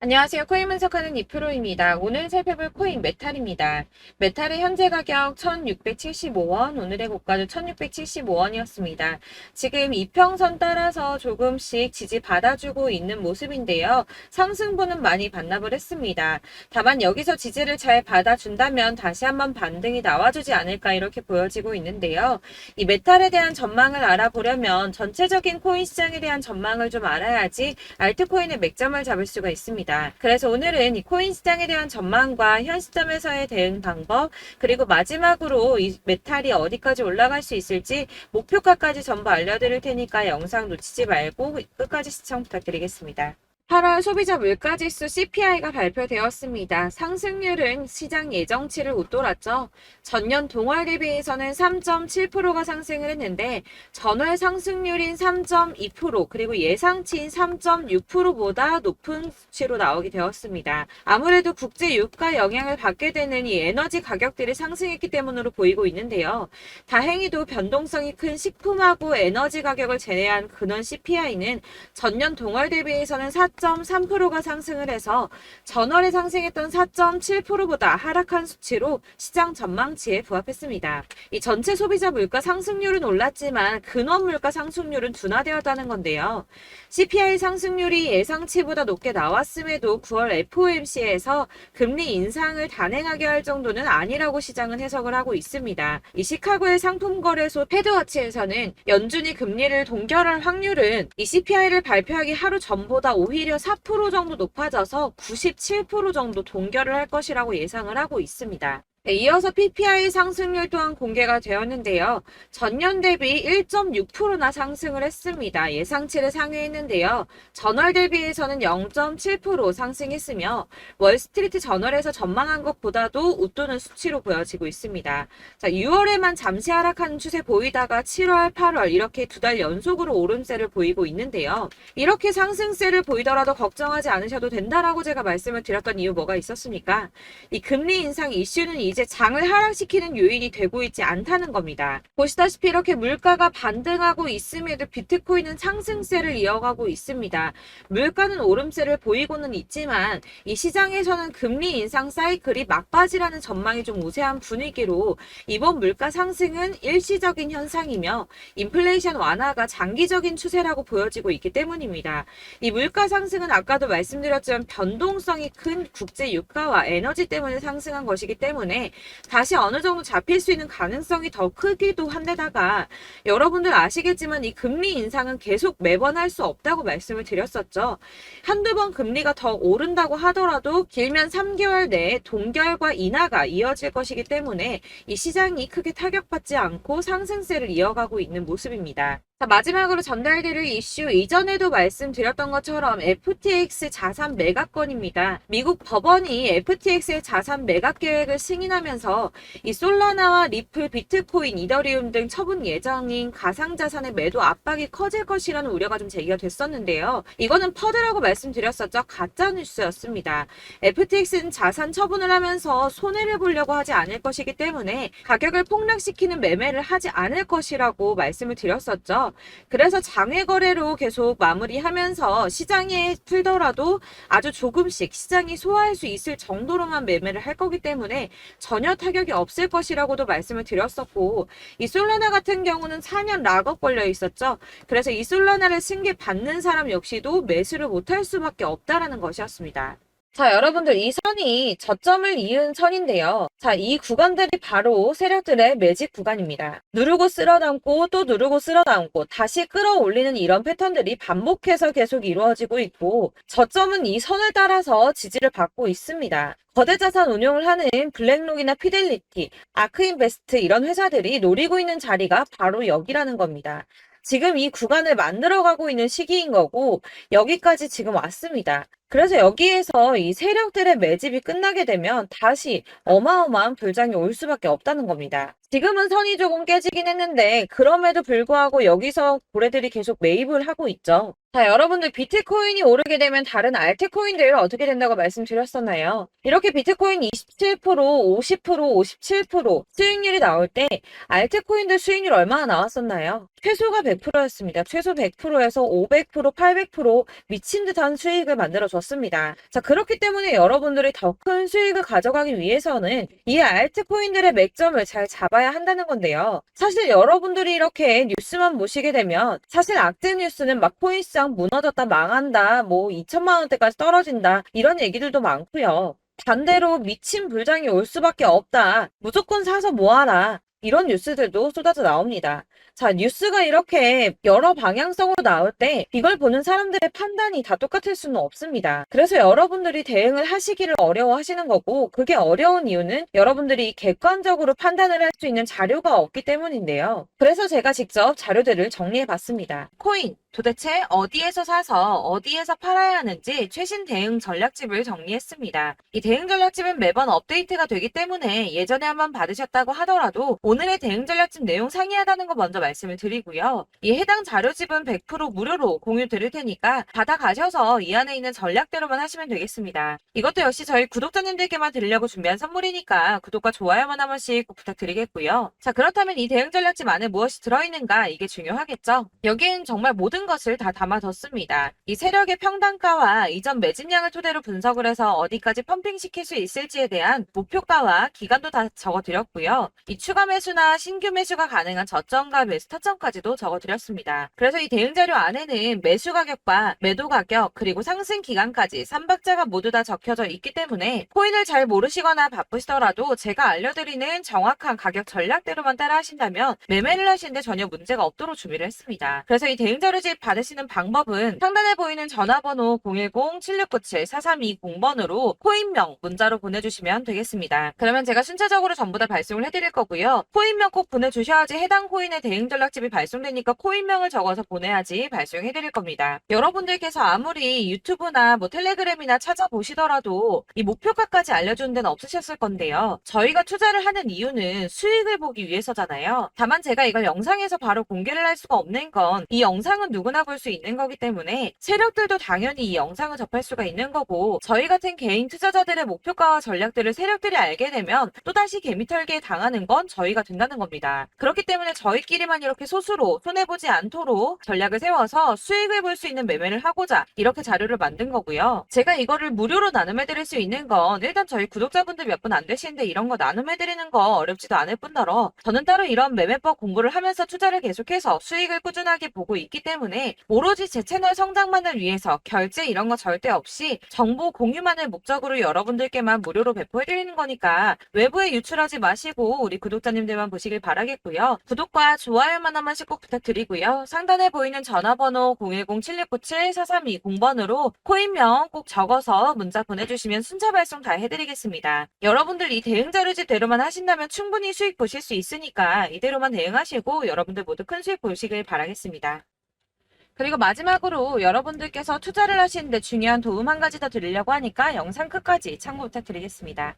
안녕하세요. 코인 분석하는 이프로입니다. 오늘 살펴볼 코인 메탈입니다. 메탈의 현재 가격 1675원, 오늘의 고가도 1675원이었습니다. 지금 이평선 따라서 조금씩 지지 받아주고 있는 모습인데요. 상승분은 많이 반납을 했습니다. 다만 여기서 지지를 잘 받아준다면 다시 한번 반등이 나와주지 않을까 이렇게 보여지고 있는데요. 이 메탈에 대한 전망을 알아보려면 전체적인 코인 시장에 대한 전망을 좀 알아야지 알트코인의 맥점을 잡을 수가 있습니다. 그래서 오늘은 이 코인 시장에 대한 전망과 현 시점에서의 대응 방법, 그리고 마지막으로 이 메탈이 어디까지 올라갈 수 있을지 목표가까지 전부 알려드릴 테니까 영상 놓치지 말고 끝까지 시청 부탁드리겠습니다. 8월 소비자 물가지수 CPI가 발표되었습니다. 상승률은 시장 예정치를 웃돌았죠. 전년 동월 대비해서는 3.7%가 상승을 했는데 전월 상승률인 3.2% 그리고 예상치인 3.6%보다 높은 수치로 나오게 되었습니다. 아무래도 국제 유가 영향을 받게 되는 이 에너지 가격들이 상승했기 때문으로 보이고 있는데요. 다행히도 변동성이 큰 식품하고 에너지 가격을 제외한 근원 CPI는 전년 동월 대비해서는 4.3%가 상승을 해서 전월에 상승했던 4.7%보다 하락한 수치로 시장 전망치에 부합했습니다. 이 전체 소비자 물가 상승률은 올랐지만 근원 물가 상승률은 둔화되었다는 건데요. CPI 상승률이 예상치보다 높게 나왔음에도 9월 FOMC에서 금리 인상을 단행하게 할 정도는 아니라고 시장은 해석을 하고 있습니다. 이 시카고의 상품거래소 패드워치에서는 연준이 금리를 동결할 확률은 이 CPI를 발표하기 하루 전보다 오히려 4% 정도 높아져서 97% 정도 동결을 할 것이라고 예상을 하고 있습니다. 네, 이어서 PPI 상승률 또한 공개가 되었는데요. 전년 대비 1.6%나 상승을 했습니다. 예상치를 상회했는데요. 전월 대비해서는 0.7% 상승했으며 월스트리트 저널에서 전망한 것보다도 웃도는 수치로 보여지고 있습니다. 자, 6월에만 잠시 하락하는 추세 보이다가 7월, 8월 이렇게 두 달 연속으로 오름세를 보이고 있는데요. 이렇게 상승세를 보이더라도 걱정하지 않으셔도 된다라고 제가 말씀을 드렸던 이유 뭐가 있었습니까? 이 금리 인상 이슈는 이제 장을 하락시키는 요인이 되고 있지 않다는 겁니다. 보시다시피 이렇게 물가가 반등하고 있음에도 비트코인은 상승세를 이어가고 있습니다. 물가는 오름세를 보이고는 있지만 이 시장에서는 금리 인상 사이클이 막바지라는 전망이 좀 우세한 분위기로 이번 물가 상승은 일시적인 현상이며 인플레이션 완화가 장기적인 추세라고 보여지고 있기 때문입니다. 이 물가 상승은 아까도 말씀드렸지만 변동성이 큰 국제 유가와 에너지 때문에 상승한 것이기 때문에 다시 어느 정도 잡힐 수 있는 가능성이 더 크기도 한데다가 여러분들 아시겠지만 이 금리 인상은 계속 매번 할 수 없다고 말씀을 드렸었죠. 한두 번 금리가 더 오른다고 하더라도 길면 3개월 내에 동결과 인하가 이어질 것이기 때문에 이 시장이 크게 타격받지 않고 상승세를 이어가고 있는 모습입니다. 자, 마지막으로 전달드릴 이슈 이전에도 말씀드렸던 것처럼 FTX 자산 매각건입니다. 미국 법원이 FTX의 자산 매각 계획을 승인하면서 이 솔라나와 리플, 비트코인, 이더리움 등 처분 예정인 가상자산의 매도 압박이 커질 것이라는 우려가 좀 제기가 됐었는데요. 이거는 퍼드라고 말씀드렸었죠. 가짜뉴스였습니다. FTX는 자산 처분을 하면서 손해를 보려고 하지 않을 것이기 때문에 가격을 폭락시키는 매매를 하지 않을 것이라고 말씀을 드렸었죠. 그래서 장외 거래로 계속 마무리하면서 시장에 풀더라도 아주 조금씩 시장이 소화할 수 있을 정도로만 매매를 할 거기 때문에 전혀 타격이 없을 것이라고도 말씀을 드렸었고, 이 솔라나 같은 경우는 4년 락업 걸려 있었죠. 그래서 이 솔라나를 승계 받는 사람 역시도 매수를 못할 수밖에 없다라는 것이었습니다. 자, 여러분들 이 선이 저점을 이은 선인데요. 자, 이 구간들이 바로 세력들의 매직 구간입니다. 누르고 쓸어담고 또 누르고 쓸어담고 다시 끌어올리는 이런 패턴들이 반복해서 계속 이루어지고 있고, 저점은 이 선을 따라서 지지를 받고 있습니다. 거대 자산 운용을 하는 블랙록이나 피델리티, 아크인베스트 이런 회사들이 노리고 있는 자리가 바로 여기라는 겁니다. 지금 이 구간을 만들어가고 있는 시기인 거고 여기까지 지금 왔습니다. 그래서 여기에서 이 세력들의 매집이 끝나게 되면 다시 어마어마한 불장이 올 수밖에 없다는 겁니다. 지금은 선이 조금 깨지긴 했는데 그럼에도 불구하고 여기서 고래들이 계속 매입을 하고 있죠. 자, 여러분들 비트코인이 오르게 되면 다른 알트코인들 어떻게 된다고 말씀드렸었나요? 이렇게 비트코인 27%, 50%, 57% 수익률이 나올 때 알트코인들 수익률 얼마나 나왔었나요? 최소가 100%였습니다. 최소 100%에서 500%, 800% 미친 듯한 수익을 만들어 줬습니다. 자, 그렇기 때문에 여러분들이 더 큰 수익을 가져가기 위해서는 이 알트코인들의 맥점을 잘 잡아야 한다는 건데요. 사실 여러분들이 이렇게 뉴스만 보시게 되면 사실 악재 뉴스는 막 코인시장 무너졌다, 망한다, 뭐 2천만 원대까지 떨어진다 이런 얘기들도 많고요. 반대로 미친 불장이 올 수밖에 없다. 무조건 사서 모아라. 이런 뉴스들도 쏟아져 나옵니다. 자, 뉴스가 이렇게 여러 방향성으로 나올 때 이걸 보는 사람들의 판단이 다 똑같을 수는 없습니다. 그래서 여러분들이 대응을 하시기를 어려워하시는 거고, 그게 어려운 이유는 여러분들이 객관적으로 판단을 할 수 있는 자료가 없기 때문인데요. 그래서 제가 직접 자료들을 정리해 봤습니다. 코인 도대체 어디에서 사서 어디에서 팔아야 하는지 최신 대응 전략집을 정리했습니다. 이 대응 전략집은 매번 업데이트가 되기 때문에 예전에 한번 받으셨다고 하더라도 오늘의 대응 전략집 내용 상이하다는 거 먼저 말씀을 드리고요. 이 해당 자료집은 100% 무료로 공유 드릴 테니까 받아가셔서 이 안에 있는 전략대로만 하시면 되겠습니다. 이것도 역시 저희 구독자님들께만 드리려고 준비한 선물이니까 구독과 좋아요만 한 번씩 꼭 부탁드리겠고요. 자, 그렇다면 이 대응 전략집 안에 무엇이 들어있는가, 이게 중요하겠죠? 여기엔 정말 모든 것을 다 담아뒀습니다. 이 세력의 평단가와 이전 매집량을 토대로 분석을 해서 어디까지 펌핑시킬 수 있을지에 대한 목표가와 기간도 다 적어드렸고요. 이 추가 매수나 신규 매수가 가능한 저점과 매수 타점까지도 적어드렸습니다. 그래서 이 대응 자료 안에는 매수 가격과 매도 가격 그리고 상승 기간까지 3박자가 모두 다 적혀져 있기 때문에 코인을 잘 모르시거나 바쁘시더라도 제가 알려드리는 정확한 가격 전략대로만 따라 하신다면 매매를 하시는데 전혀 문제가 없도록 준비를 했습니다. 그래서 이 대응 자료집 받으시는 방법은 상단에 보이는 전화번호 010-7697-4320번으로 코인명 문자로 보내주시면 되겠습니다. 그러면 제가 순차적으로 전부 다 발송을 해드릴 거고요. 코인명 꼭 보내주셔야지 해당 코인의 대응 전략집이 발송되니까 코인명을 적어서 보내야지 발송해드릴 겁니다. 여러분들께서 아무리 유튜브나 뭐 텔레그램이나 찾아보시더라도 이 목표가까지 알려주는 데는 없으셨을 건데요. 저희가 투자를 하는 이유는 수익을 보기 위해서잖아요. 다만 제가 이걸 영상에서 바로 공개를 할 수가 없는 건 이 영상은 누구나 볼 수 있는 거기 때문에 세력들도 당연히 이 영상을 접할 수가 있는 거고, 저희 같은 개인 투자자들의 목표가와 전략들을 세력들이 알게 되면 또다시 개미털기에 당하는 건 저희가 된다는 겁니다. 그렇기 때문에 저희끼리만 이렇게 소수로 손해보지 않도록 전략을 세워서 수익을 볼 수 있는 매매를 하고자 이렇게 자료를 만든 거고요. 제가 이거를 무료로 나눔해드릴 수 있는 건 일단 저희 구독자분들 몇 분 안 되시는데 이런 거 나눔해드리는 거 어렵지도 않을 뿐더러 저는 따로 이런 매매법 공부를 하면서 투자를 계속해서 수익을 꾸준하게 보고 있기 때문에 오로지 제 채널 성장만을 위해서 결제 이런 거 절대 없이 정보 공유만을 목적으로 여러분들께만 무료로 배포해드리는 거니까 외부에 유출하지 마시고 우리 구독자님들만 보시길 바라겠고요. 구독과 좋아요만 한 번씩 꼭 부탁드리고요. 상단에 보이는 전화번호 010-7697-4320번으로 코인명 꼭 적어서 문자 보내주시면 순차 발송 다 해드리겠습니다. 여러분들 이 대응 자료집대로만 하신다면 충분히 수익 보실 수 있으니까 이대로만 대응하시고 여러분들 모두 큰 수익 보시길 바라겠습니다. 그리고 마지막으로 여러분들께서 투자를 하시는데 중요한 도움 한 가지 더 드리려고 하니까 영상 끝까지 참고 부탁드리겠습니다.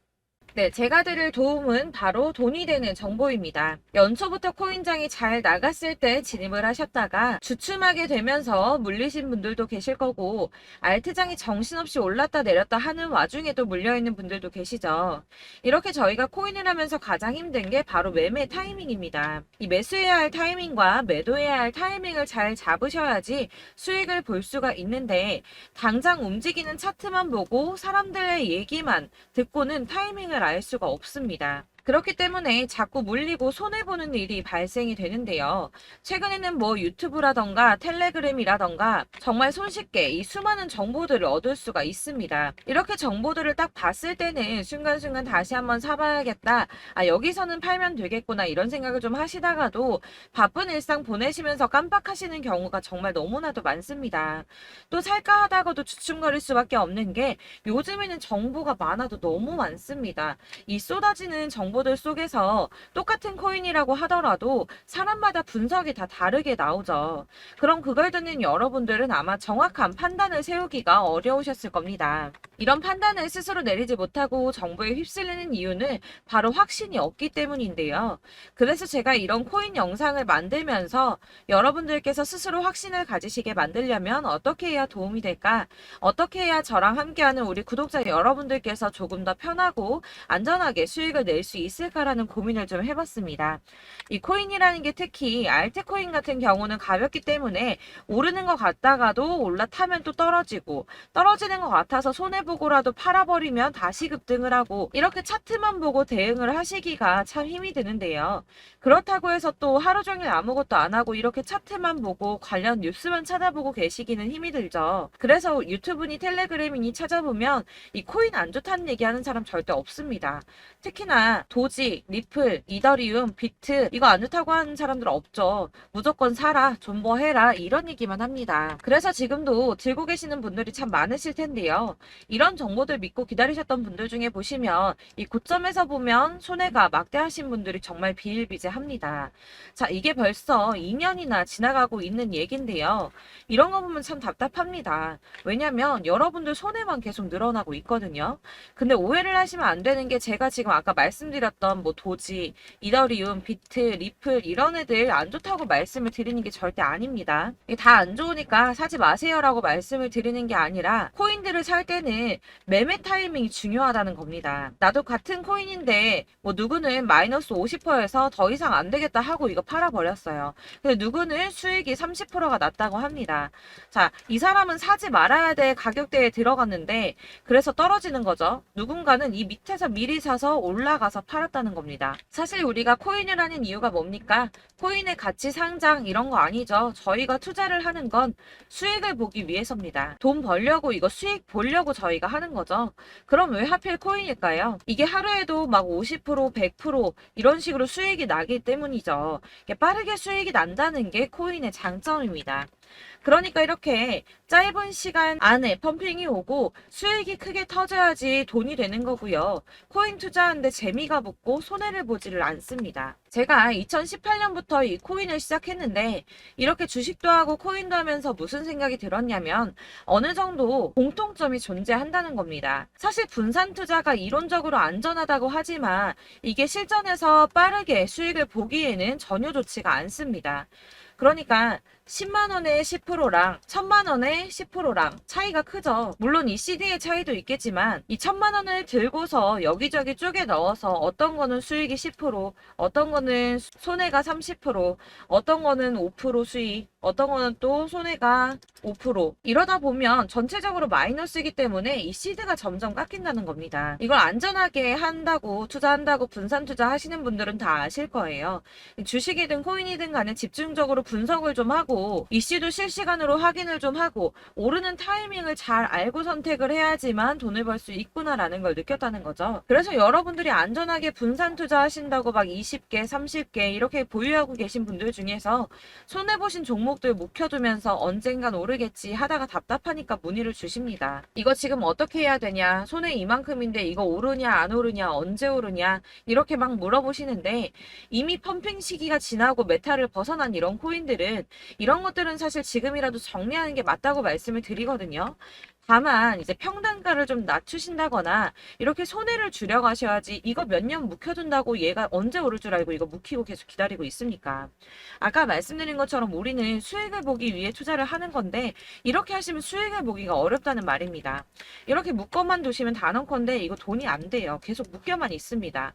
네, 제가 드릴 도움은 바로 돈이 되는 정보입니다. 연초부터 코인장이 잘 나갔을 때 진입을 하셨다가 주춤하게 되면서 물리신 분들도 계실 거고, 알트장이 정신없이 올랐다 내렸다 하는 와중에도 물려있는 분들도 계시죠. 이렇게 저희가 코인을 하면서 가장 힘든 게 바로 매매 타이밍입니다. 이 매수해야 할 타이밍과 매도해야 할 타이밍을 잘 잡으셔야지 수익을 볼 수가 있는데, 당장 움직이는 차트만 보고 사람들의 얘기만 듣고는 타이밍을 알 수가 없습니다. 그렇기 때문에 자꾸 물리고 손해보는 일이 발생이 되는데요. 최근에는 뭐 유튜브라던가 텔레그램이라던가 정말 손쉽게 이 수많은 정보들을 얻을 수가 있습니다. 이렇게 정보들을 딱 봤을 때는 순간순간 다시 한번 사봐야겠다. 아, 여기서는 팔면 되겠구나 이런 생각을 좀 하시다가도 바쁜 일상 보내시면서 깜빡하시는 경우가 정말 너무나도 많습니다. 또 살까 하다가도 주춤거릴 수밖에 없는 게 요즘에는 정보가 많아도 너무 많습니다. 이 쏟아지는 정보 정보들 속에서 똑같은 코인이라고 하더라도 사람마다 분석이 다 다르게 나오죠. 그럼 그걸 듣는 여러분들은 아마 정확한 판단을 세우기가 어려우셨을 겁니다. 이런 판단을 스스로 내리지 못하고 정보에 휩쓸리는 이유는 바로 확신이 없기 때문인데요. 그래서 제가 이런 코인 영상을 만들면서 여러분들께서 스스로 확신을 가지시게 만들려면 어떻게 해야 도움이 될까? 어떻게 해야 저랑 함께하는 우리 구독자 여러분들께서 조금 더 편하고 안전하게 수익을 낼 수 있을까라는 고민을 좀 해봤습니다. 이 코인이라는 게 특히 알트코인 같은 경우는 가볍기 때문에 오르는 것 같다가도 올라타면 또 떨어지고 떨어지는 것 같아서 손해보고라도 팔아버리면 다시 급등을 하고 이렇게 차트만 보고 대응을 하시기가 참 힘이 드는데요. 그렇다고 해서 또 하루 종일 아무것도 안 하고 이렇게 차트만 보고 관련 뉴스만 찾아보고 계시기는 힘이 들죠. 그래서 유튜브니 텔레그램이니 찾아보면 이 코인 안 좋다는 얘기하는 사람 절대 없습니다. 특히나 도지, 리플, 이더리움, 비트 이거 안 좋다고 하는 사람들 없죠. 무조건 사라, 존버해라 이런 얘기만 합니다. 그래서 지금도 들고 계시는 분들이 참 많으실 텐데요. 이런 정보들 믿고 기다리셨던 분들 중에 보시면 이 고점에서 보면 손해가 막대하신 분들이 정말 비일비재합니다. 자, 이게 벌써 2년이나 지나가고 있는 얘긴데요. 이런 거 보면 참 답답합니다. 왜냐면 여러분들 손해만 계속 늘어나고 있거든요. 근데 오해를 하시면 안 되는 게 제가 지금 아까 말씀드렸던 뭐 도지, 이더리움, 비트, 리플 이런 애들 안 좋다고 말씀을 드리는 게 절대 아닙니다. 이게 다 안 좋으니까 사지 마세요라고 말씀을 드리는 게 아니라 코인들을 살 때는 매매 타이밍이 중요하다는 겁니다. 나도 같은 코인인데 뭐 누구는 마이너스 50%에서 더 이상 안 되겠다 하고 이거 팔아버렸어요. 근데 누구는 수익이 30%가 났다고 합니다. 자, 이 사람은 사지 말아야 될 가격대에 들어갔는데 그래서 떨어지는 거죠. 누군가는 이 밑에서 미리 사서 올라가서 팔았다는 겁니다. 사실 우리가 코인을 하는 이유가 뭡니까? 코인의 가치 상장 이런 거 아니죠. 저희가 투자를 하는 건 수익을 보기 위해서입니다. 돈 벌려고 이거 수익 보려고 저희가 하는 거죠. 그럼 왜 하필 코인일까요? 이게 하루에도 막 50%, 100% 이런 식으로 수익이 나기 때문이죠. 빠르게 수익이 난다는 게 코인의 장점입니다. 그러니까 이렇게 짧은 시간 안에 펌핑이 오고 수익이 크게 터져야지 돈이 되는 거고요. 코인 투자하는데 재미가 붙고 손해를 보지를 않습니다. 제가 2018년부터 이 코인을 시작했는데 이렇게 주식도 하고 코인도 하면서 무슨 생각이 들었냐면 어느 정도 공통점이 존재한다는 겁니다. 사실 분산 투자가 이론적으로 안전하다고 하지만 이게 실전에서 빠르게 수익을 보기에는 전혀 좋지가 않습니다. 그러니까 10만 원에 10%랑 1000만 원에 10%랑 차이가 크죠. 물론 이 CD의 차이도 있겠지만 이 1000만 원을 들고서 여기저기 쪼개 넣어서 어떤 거는 수익이 10%, 어떤 거는 손해가 30%, 어떤 거는 5% 수익, 어떤 거는 또 손해가 5% 이러다 보면 전체적으로 마이너스이기 때문에 이 시드가 점점 깎인다는 겁니다. 이걸 안전하게 한다고 투자한다고 분산 투자 하시는 분들은 다 아실 거예요. 주식이든 코인이든 간에 집중적으로 분석을 좀 하고 이슈도 실시간으로 확인을 좀 하고 오르는 타이밍을 잘 알고 선택을 해야지만 돈을 벌 수 있구나라는 걸 느꼈다는 거죠. 그래서 여러분들이 안전하게 분산 투자하신다고 막 20개, 30개 이렇게 보유하고 계신 분들 중에서 손해보신 종목들 묵혀두면서 언젠간 오르겠지 하다가 답답하니까 문의를 주십니다. 이거 지금 어떻게 해야 되냐? 손해 이만큼인데 이거 오르냐 안 오르냐 언제 오르냐 이렇게 막 물어보시는데 이미 펌핑 시기가 지나고 메타를 벗어난 이런 코인들은 이런 것들은 사실 지금이라도 정리하는 게 맞다고 말씀을 드리거든요. 다만 이제 평단가를 좀 낮추신다거나 이렇게 손해를 줄여가셔야지 이거 몇 년 묵혀둔다고 얘가 언제 오를 줄 알고 이거 묵히고 계속 기다리고 있습니까? 아까 말씀드린 것처럼 우리는 수익을 보기 위해 투자를 하는 건데 이렇게 하시면 수익을 보기가 어렵다는 말입니다. 이렇게 묶어만 두시면 단언컨대 이거 돈이 안 돼요. 계속 묶여만 있습니다.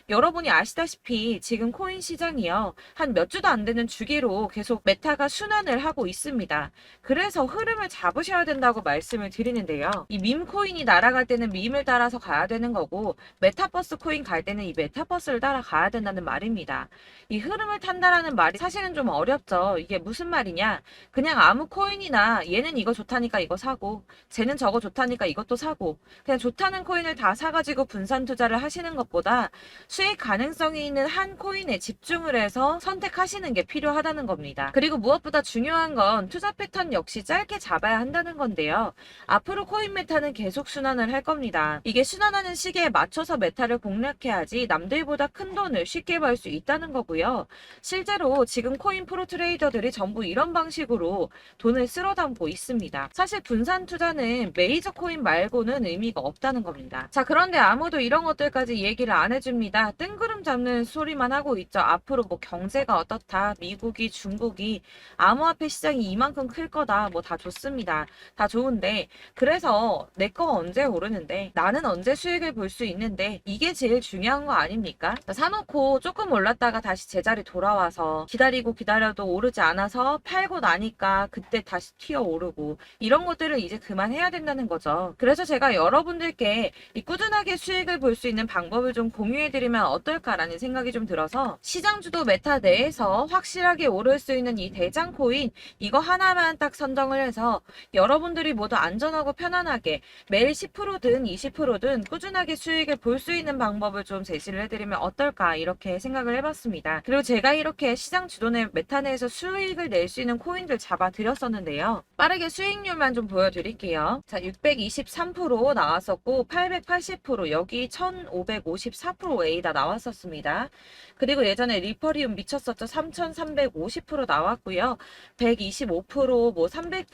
여러분이 아시다시피 지금 코인 시장이요. 한 몇 주도 안 되는 주기로 계속 메타가 순환을 하고 있습니다. 그래서 흐름을 잡으셔야 된다고 말씀을 드리는데요. 이 밈 코인이 날아갈 때는 밈을 따라서 가야 되는 거고 메타버스 코인 갈 때는 이 메타버스를 따라가야 된다는 말입니다. 이 흐름을 탄다라는 말이 사실은 좀 어렵죠. 이게 무슨 말이냐? 그냥 아무 코인이나 얘는 이거 좋다니까 이거 사고 쟤는 저거 좋다니까 이것도 사고 그냥 좋다는 코인을 다 사가지고 분산 투자를 하시는 것보다 수익 가능성이 있는 한 코인에 집중을 해서 선택하시는 게 필요하다는 겁니다. 그리고 무엇보다 중요한 건 투자 패턴 역시 짧게 잡아야 한다는 건데요. 앞으로 코인 메타는 계속 순환을 할 겁니다. 이게 순환하는 시기에 맞춰서 메타를 공략해야지 남들보다 큰 돈을 쉽게 벌 수 있다는 거고요. 실제로 지금 코인 프로 트레이더들이 전부 이런 방식으로 돈을 쓸어 담고 있습니다. 사실 분산 투자는 메이저 코인 말고는 의미가 없다는 겁니다. 자, 그런데 아무도 이런 것들까지 얘기를 안 해줍니다. 뜬구름 잡는 소리만 하고 있죠. 앞으로 뭐 경제가 어떻다, 미국이, 중국이, 암호화폐 시장이 이만큼 클 거다, 뭐 다 좋습니다. 다 좋은데, 그래서 내 거 언제 오르는데, 나는 언제 수익을 볼 수 있는데, 이게 제일 중요한 거 아닙니까? 사놓고 조금 올랐다가 다시 제자리 돌아와서 기다리고 기다려도 오르지 않아서 팔고 나니까 그때 다시 튀어 오르고, 이런 것들을 이제 그만해야 된다는 거죠. 그래서 제가 여러분들께 이 꾸준하게 수익을 볼 수 있는 방법을 좀 공유해드리면 어떨까라는 생각이 좀 들어서, 시장주도 메타 내에서 확실하게 오를 수 있는 이 대장 코인, 이거 하나만 딱 선정을 해서 여러분들이 모두 안전하고 편안하게 매일 10%든 20%든 꾸준하게 수익을 볼 수 있는 방법을 좀 제시를 해드리면 어떨까, 이렇게 생각을 해봤습니다. 그리고 제가 이렇게 시장 주도내 메타 내에서 수익을 낼 수 있는 코인들 잡아드렸었는데요. 빠르게 수익률만 좀 보여드릴게요. 자, 623% 나왔었고 880%, 여기 1554% A다 나왔었습니다. 그리고 예전에 리퍼리움 미쳤었죠. 3350% 나왔고요. 125%, 뭐 300%,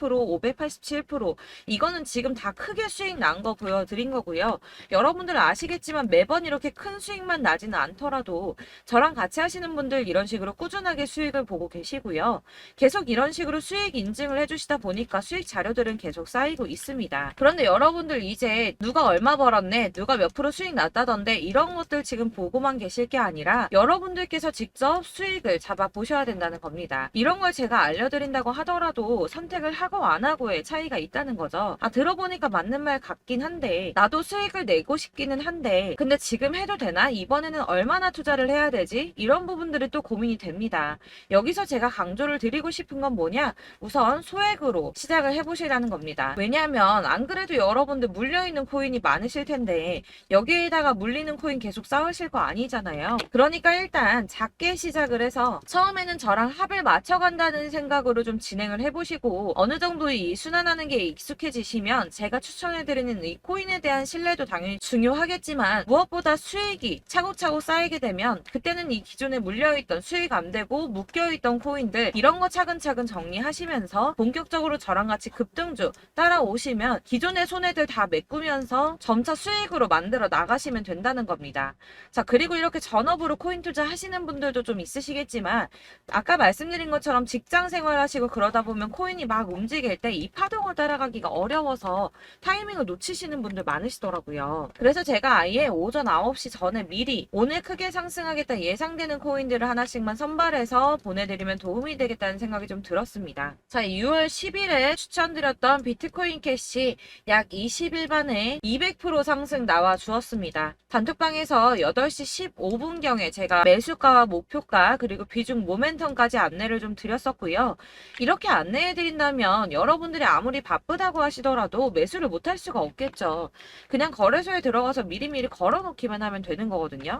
587%, 이거는 지금 다 크게 수익 난 거 보여드린 거고요. 여러분들 아시겠지만 매번 이렇게 큰 수익만 나지는 않더라도 저랑 같이 하시는 분들 이런 식으로 꾸준하게 수익을 보고 계시고요. 계속 이런 식으로 수익 인증을 해주시다 보니까 수익 자료들은 계속 쌓이고 있습니다. 그런데 여러분들 이제 누가 얼마 벌었네, 누가 몇 프로 수익 났다던데, 이런 것들 지금 보고만 계실 게 아니라 여러분들께서 직접 수익을 잡아 보셔야 된다는 겁니다. 이런 걸 제가 알려드린다고 하더라도 선택을 하고 안 하고의 차이가 있다는 거죠. 아, 들어보니까 맞는 말 같긴 한데, 나도 수익을 내고 싶기는 한데 근데 지금 해도 되나? 이번에는 얼마나 투자를 해야 되지? 이런 부분들이 또 고민이 됩니다. 여기서 제가 강조를 드리고 싶은 건 뭐냐? 우선 소액으로 시작을 해보시라는 겁니다. 왜냐하면 안 그래도 여러분들 물려있는 코인이 많으실 텐데 여기에다가 물리는 코인 계속 쌓으실 거 아니잖아요. 그러니까 일단 작게 시작을 해서 처음에는 저랑 합을 맞춰간다는 생각으로 좀 진행을 해보시고, 어느 정도 이 순환하는 게 익숙해지시면 제가 추천해드리는 이 코인에 대한 신뢰도 당연히 중요하겠지만, 무엇보다 수익이 차곡차곡 쌓이게 되면 그때는 이 기존에 물려있던, 수익 안 되고 묶여있던 코인들, 이런 거 차근차근 정리하시면서 본격적으로 저랑 같이 급등주 따라오시면 기존의 손해들 다 메꾸면서 점차 수익으로 만들어 나가시면 된다는 겁니다. 자, 그리고 이렇게 전업으로 코인 투자 하시는 분들도 좀 있으시겠지만, 아까 말씀드린 것처럼 직장 생활 하시고 그러다 보면 코인이 막 움직일 때 이 파동을 따라가기가 어려워서 타이밍을 놓치시는 분들 많으시더라고요. 그래서 제가 아예 오전 9시 전에 미리 오늘 크게 상승하겠다 예상되는 코인들을 하나씩만 선발해서 보내드리면 도움이 되겠다는 생각이 좀 들었습니다. 자, 6월 10일에 추천드렸던 비트코인 캐시 약 20일 만에 200% 상승 나와 주었습니다. 단톡방에서 8시 15분경에 제가 매수가와 목표가 그리고 비중 모멘텀까지 안내를 좀 드렸었고요. 이렇게 안내해드린다면 여러분들이 아무리 바쁘다고 하시더라도 매수를 못할 수가 없겠죠. 그냥 거래소에 들어가서 미리미리 걸어놓기만 하면 되는 거거든요.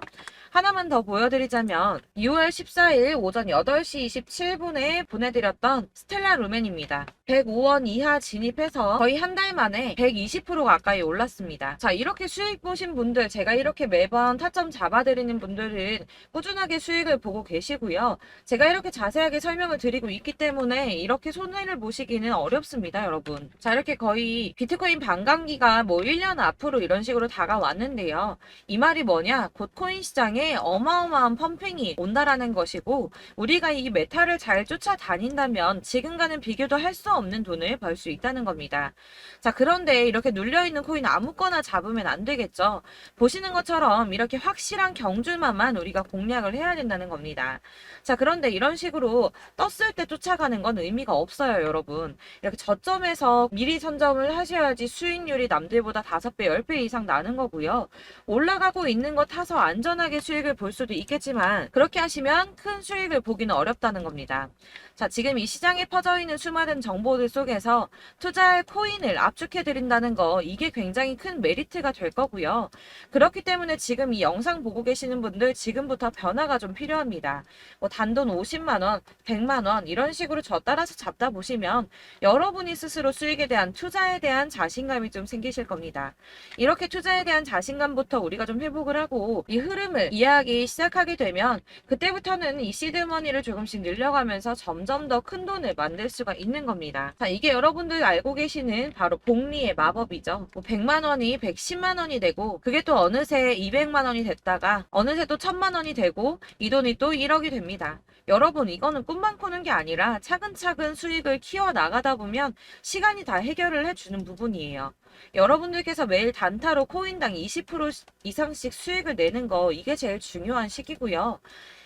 하나만 더 보여드리자면 6월 14일 오전 8시 27분에 보내드렸던 스텔라 루멘입니다. 105원 이하 진입해서 거의 한 달 만에 120% 가까이 올랐습니다. 자, 이렇게 수익 보신 분들, 제가 이렇게 매번 타점 잡아드리는 분들은 꾸준하게 수익을 보고 계시고요. 제가 이렇게 자세하게 설명을 드리고 있기 때문에 이렇게 손해를 보시기는 어렵습니다, 여러분. 자, 이렇게 거의 비트코인 반감기가 뭐 1년 앞으로 이런 식으로 다가왔는데요. 이 말이 뭐냐? 곧 코인 시장에 어마어마한 펌핑이 온다라는 것이고, 우리가 이 메타를 잘 쫓아다닌다면 지금과는 비교도 할 수 없는 돈을 벌 수 있다는 겁니다. 자, 그런데 이렇게 눌려있는 코인 아무거나 잡으면 안 되겠죠. 보시는 것처럼 이렇게 확실한 경주만만 우리가 공략을 해야 된다는 겁니다. 자, 그런데 이런 식으로 떴을 때 쫓아가는 건 의미가 없어요, 여러분. 이렇게 저점에서 미리 선점을 하셔야지 수익률이 남들보다 5배, 10배 이상 나는 거고요. 올라가고 있는 거 타서 안전하게 수익을 볼 수도 있겠지만 그렇게 하시면 큰 수익을 보기는 어렵다는 겁니다. 자, 지금 이 시장에 퍼져 있는 수많은 정보들 속에서 투자할 코인을 압축해 드린다는 거, 이게 굉장히 큰 메리트가 될 거고요. 그렇기 때문에 지금 이 영상 보고 계시는 분들 지금부터 변화가 좀 필요합니다. 뭐 단돈 50만 원, 100만 원 이런 식으로 저 따라서 잡다 보시면 여러분이 스스로 수익에 대한 투자에 대한 자신감이 좀 생기실 겁니다. 이렇게 투자에 대한 자신감부터 우리가 좀 회복을 하고 이 흐름을 이해하기 시작하게 되면 그때부터는 이 시드머니를 조금씩 늘려가면서 점점 더 큰 돈을 만들 수가 있는 겁니다. 자, 이게 여러분들 알고 계시는 바로 복리의 마법이죠. 뭐 100만 원이 110만 원이 되고 그게 또 어느새 200만 원이 됐다가 어느새 또 1000만 원이 되고 이 돈이 또 1억이 됩니다. 여러분, 이거는 꿈만 꾸는 게 아니라 차근차근 수익을 키워 나가다 보면 시간이 다 해결을 해주는 부분이에요. 여러분들께서 매일 단타로 코인당 20% 이상씩 수익을 내는 거, 이게 제일 중요한 시기고요.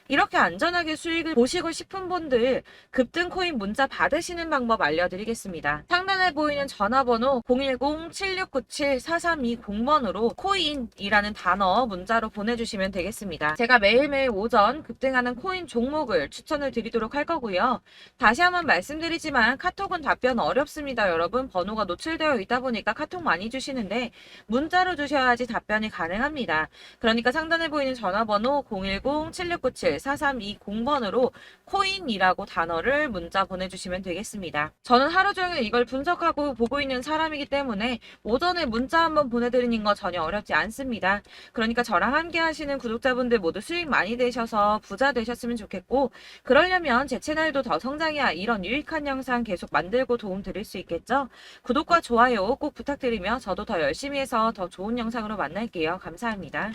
이렇게 안전하게 수익을 보시고 싶은 분들 급등 코인 문자 받으시는 방법 알려드리겠습니다. 상단에 보이는 전화번호 010-7697-4320번으로 코인이라는 단어 문자로 보내주시면 되겠습니다. 제가 매일매일 오전 급등하는 코인 종목을 추천을 드리도록 할 거고요. 다시 한번 말씀드리지만 카톡은 답변 어렵습니다. 여러분, 번호가 노출되어 있다 보니까 카톡 많이 주시는데 문자로 주셔야지 답변이 가능합니다. 그러니까 상단에 보이는 전화번호 010-7697-4320번으로 코인이라고 단어를 문자 보내주시면 되겠습니다. 저는 하루 종일 이걸 분석하고 보고 있는 사람이기 때문에 오전에 문자 한번 보내드리는 거 전혀 어렵지 않습니다. 그러니까 저랑 함께 하시는 구독자분들 모두 수익 많이 되셔서 부자 되셨으면 좋겠고, 그러려면 제 채널도 더 성장해야 이런 유익한 영상 계속 만들고 도움 드릴 수 있겠죠? 구독과 좋아요 꼭 부탁드리며 저도 더 열심히 해서 더 좋은 영상으로 만날게요. 감사합니다.